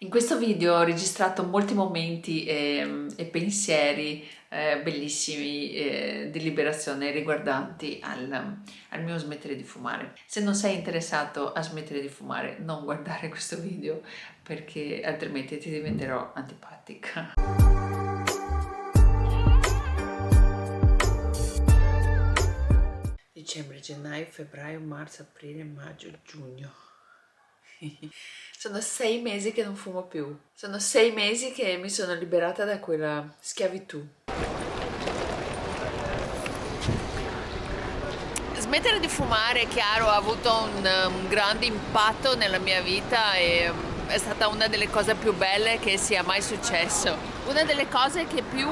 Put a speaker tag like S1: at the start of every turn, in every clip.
S1: In questo video ho registrato molti momenti e pensieri bellissimi di liberazione riguardanti al mio smettere di fumare. Se non sei interessato a smettere di fumare, non guardare questo video perché altrimenti ti diventerò antipatica. Dicembre, gennaio, febbraio, marzo, aprile, maggio, giugno. Sono 6 mesi che non fumo più. Sono 6 mesi che mi sono liberata da quella schiavitù. Smettere di fumare, è chiaro, ha avuto un grande impatto nella mia vita e è stata una delle cose più belle che sia mai successo. Una delle cose che più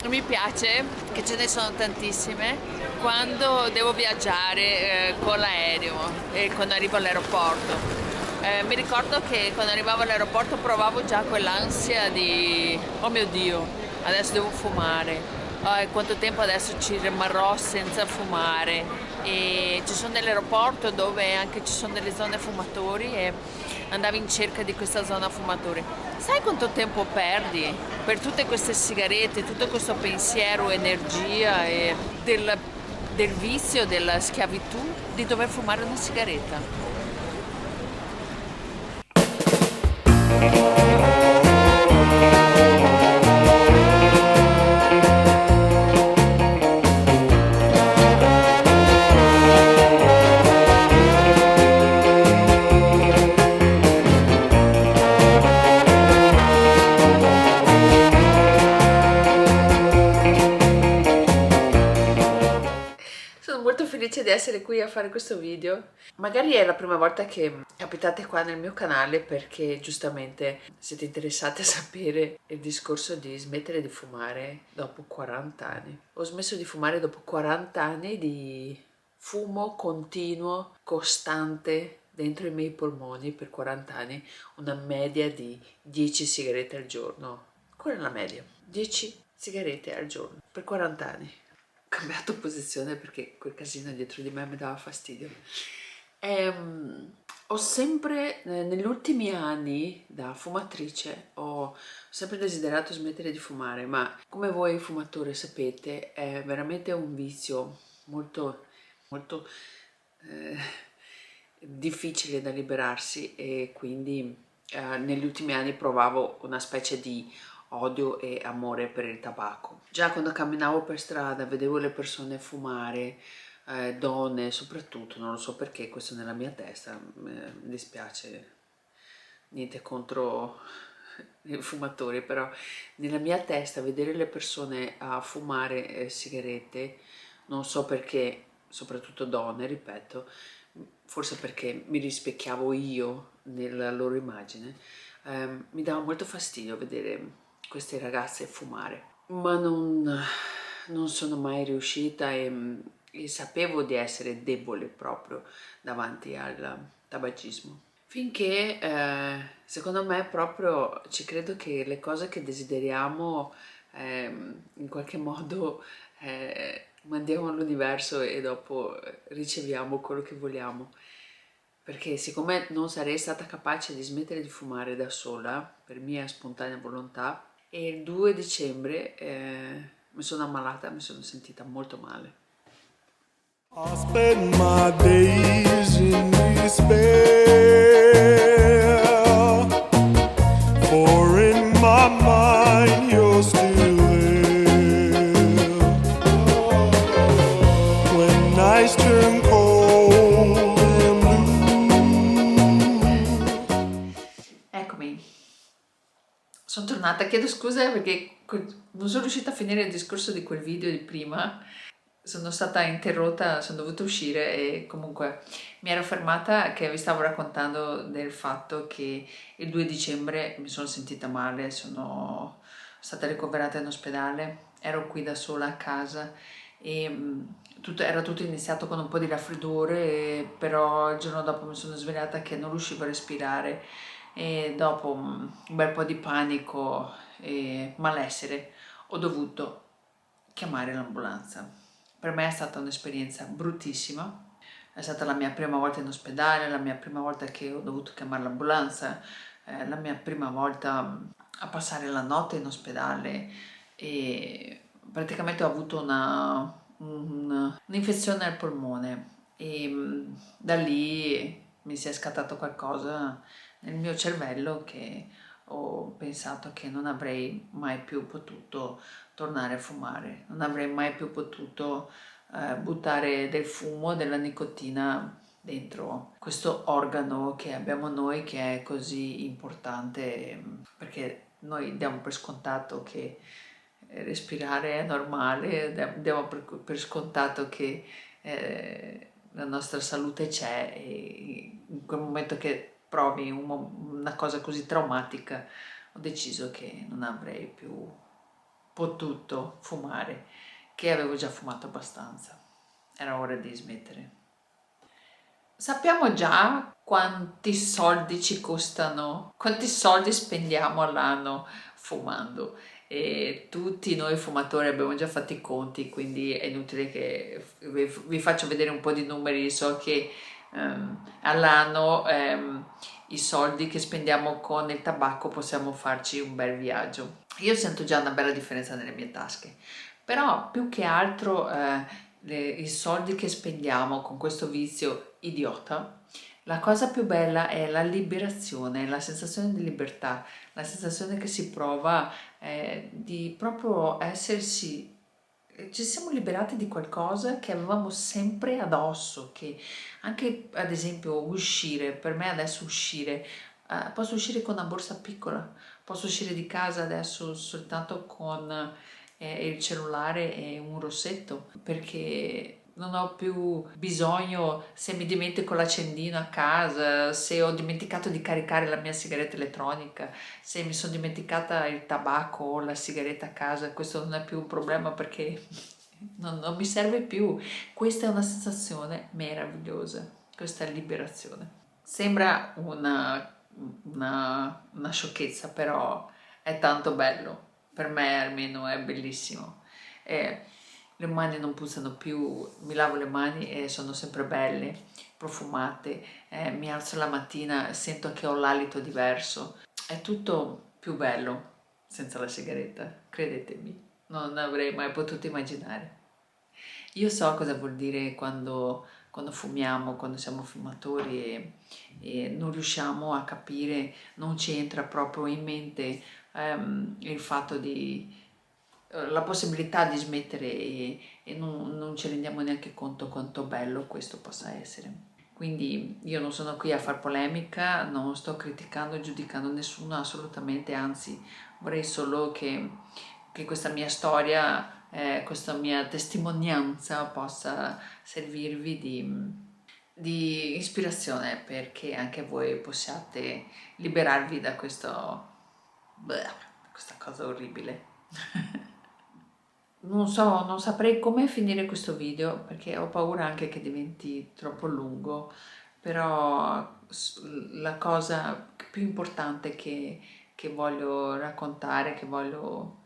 S1: mi piace, che ce ne sono tantissime, quando devo viaggiare con l'aereo e quando arrivo all'aeroporto. Mi ricordo che quando arrivavo all'aeroporto provavo già quell'ansia di oh mio Dio, adesso devo fumare. Quanto tempo adesso ci rimarrò senza fumare, e ci sono dell'aeroporto dove anche ci sono delle zone fumatori e andavo in cerca di questa zona fumatori. Sai quanto tempo perdi per tutte queste sigarette, tutto questo pensiero, energia e del vizio, della schiavitù di dover fumare una sigaretta? Sono molto felice di essere qui a fare questo video. Magari è la prima volta che capitate qua nel mio canale perché giustamente siete interessati a sapere il discorso di smettere di fumare dopo 40 anni. Ho smesso di fumare dopo 40 anni di fumo continuo, costante dentro i miei polmoni per 40 anni, una media di 10 sigarette al giorno. Quella è la media, 10 sigarette al giorno per 40 anni. Ho cambiato posizione perché quel casino dietro di me mi dava fastidio. Ho sempre, negli ultimi anni da fumatrice, ho sempre desiderato smettere di fumare, ma come voi fumatori sapete è veramente un vizio molto, molto eh, difficile da liberarsi, e quindi negli ultimi anni provavo una specie di odio e amore per il tabacco. Già quando camminavo per strada vedevo le persone fumare, donne soprattutto, non lo so perché, questo nella mia testa, mi dispiace, niente contro i fumatori, però nella mia testa vedere le persone a fumare sigarette, non so perché, soprattutto donne, ripeto, forse perché mi rispecchiavo io nella loro immagine, mi dava molto fastidio vedere queste ragazze fumare, ma non sono mai riuscita e sapevo di essere debole proprio davanti al tabagismo. Finché secondo me proprio ci credo che le cose che desideriamo in qualche modo mandiamo all'universo e dopo riceviamo quello che vogliamo. Perché siccome non sarei stata capace di smettere di fumare da sola per mia spontanea volontà, e il 2 dicembre mi sono ammalata, mi sono sentita molto male. I spend my days in despair, for in my mind you're still there. When nights turn cold and blue. Eccomi, sono tornata, chiedo scusa perché non sono riuscita a finire il discorso di quel video di prima. Sono stata interrotta, sono dovuta uscire e comunque mi ero fermata che vi stavo raccontando del fatto che il 2 dicembre mi sono sentita male, sono stata ricoverata in ospedale, ero qui da sola a casa e era tutto iniziato con un po' di raffreddore, però il giorno dopo mi sono svegliata che non riuscivo a respirare e dopo un bel po' di panico e malessere ho dovuto chiamare l'ambulanza. Per me è stata un'esperienza bruttissima, è stata la mia prima volta in ospedale, la mia prima volta che ho dovuto chiamare l'ambulanza,
S2: la mia prima volta a passare la notte in ospedale e praticamente ho avuto un'infezione al polmone e da lì mi si è scattato qualcosa nel mio cervello che ho pensato che non avrei mai più potuto tornare a fumare, non avrei mai più potuto buttare del fumo, della nicotina dentro questo organo che abbiamo noi che è così importante perché noi diamo per scontato che respirare è normale, diamo per scontato che la nostra salute c'è e in quel momento che provi una cosa così traumatica ho deciso che non avrei più potuto fumare, che avevo già fumato abbastanza. Era ora di smettere. Sappiamo già quanti soldi ci costano, quanti soldi spendiamo all'anno fumando e tutti noi fumatori abbiamo già fatto i conti, quindi è inutile che vi faccio vedere un po' di numeri, so che all'anno i soldi che spendiamo con il tabacco possiamo farci un bel viaggio. Io sento già una bella differenza nelle mie tasche, però più che altro i soldi che spendiamo con questo vizio idiota, la cosa più bella è la liberazione, la sensazione di libertà, la sensazione che si prova di proprio essersi, ci siamo liberati di qualcosa che avevamo sempre addosso, che anche ad esempio uscire, per me adesso uscire, posso uscire con una borsa piccola, posso uscire di casa adesso soltanto con il cellulare e un rossetto perché non ho più bisogno se mi dimentico l'accendino a casa, se ho dimenticato di caricare la mia sigaretta elettronica, se mi sono dimenticata il tabacco o la sigaretta a casa, questo non è più un problema perché non mi serve più. Questa è una sensazione meravigliosa, questa è liberazione. Sembra una sciocchezza, però è tanto bello. Per me almeno è bellissimo. E le mani non puzzano più, mi lavo le mani e sono sempre belle, profumate. Mi alzo la mattina e sento che ho l'alito diverso. È tutto più bello senza la sigaretta, credetemi. Non avrei mai potuto immaginare. Io so cosa vuol dire quando fumiamo, quando siamo fumatori e non riusciamo a capire, non ci entra proprio in mente il fatto di la possibilità di smettere e non ci rendiamo neanche conto quanto bello questo possa essere. Quindi io non sono qui a far polemica, non sto criticando e giudicando nessuno assolutamente, anzi vorrei solo che questa mia storia, questa mia testimonianza possa servirvi di ispirazione perché anche voi possiate liberarvi da questa cosa orribile. Non so, non saprei come finire questo video perché ho paura anche che diventi troppo lungo, però la cosa più importante che voglio raccontare, che voglio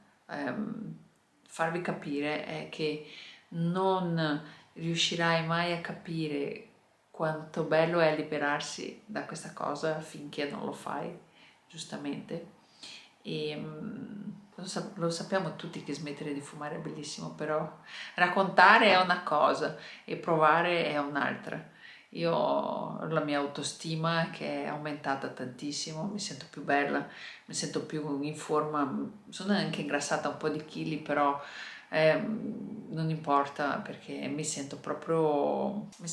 S2: farvi capire è che non riuscirai mai a capire quanto bello è liberarsi da questa cosa finché non lo fai, giustamente. E lo sappiamo tutti che smettere di fumare è bellissimo, però raccontare è una cosa e provare è un'altra. Io ho la mia autostima che è aumentata tantissimo, mi sento più bella, mi sento più in forma, sono anche ingrassata un po' di chili, però non importa perché mi sento proprio, mi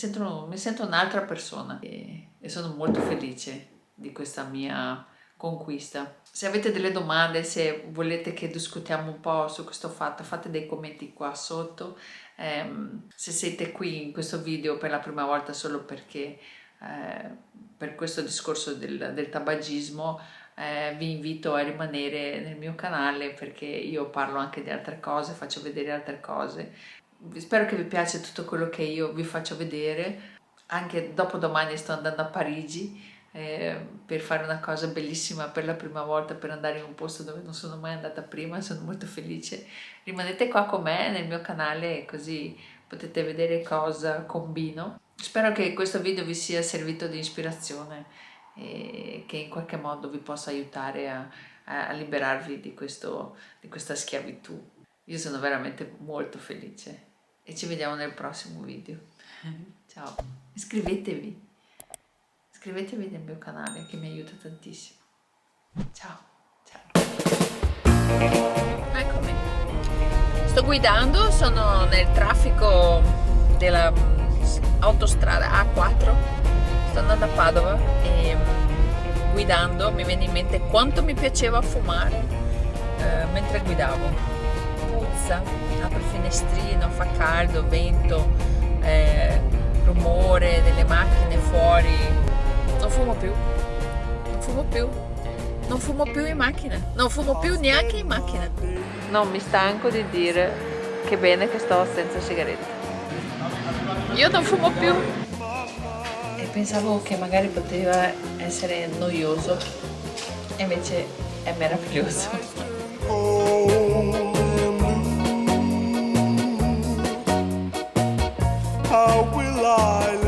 S2: sento un'altra persona e sono molto felice di questa mia conquista. Se avete delle domande, se volete che discutiamo un po' su questo fatto, fate dei commenti qua sotto. Se siete qui in questo video per la prima volta solo perché per questo discorso del tabagismo, vi invito a rimanere nel mio canale perché io parlo anche di altre cose, faccio vedere altre cose. Spero che vi piace tutto quello che io vi faccio vedere. Anche dopodomani sto andando a Parigi per fare una cosa bellissima per la prima volta, per andare in un posto dove non sono mai andata prima, sono molto felice. Rimanete qua con me nel mio canale così potete vedere cosa combino. Spero che questo video vi sia servito di ispirazione e che in qualche modo vi possa aiutare a liberarvi di questa schiavitù. Io sono veramente molto felice e ci vediamo nel prossimo video. Ciao, iscrivetevi nel mio canale che mi aiuta tantissimo. Ciao, ciao. Eccomi, sto guidando, sono nel traffico della autostrada A4, sto andando a Padova e guidando mi viene in mente quanto mi piaceva fumare mentre guidavo. Puzza, apro il finestrino, fa caldo, vento, rumore delle macchine fuori. Non fumo più, non fumo più in macchina, non fumo più neanche in macchina. Non mi stanco di dire che bene che sto senza sigarette. Io non fumo più. E pensavo che magari poteva essere noioso, e invece è meraviglioso.
S3: How will I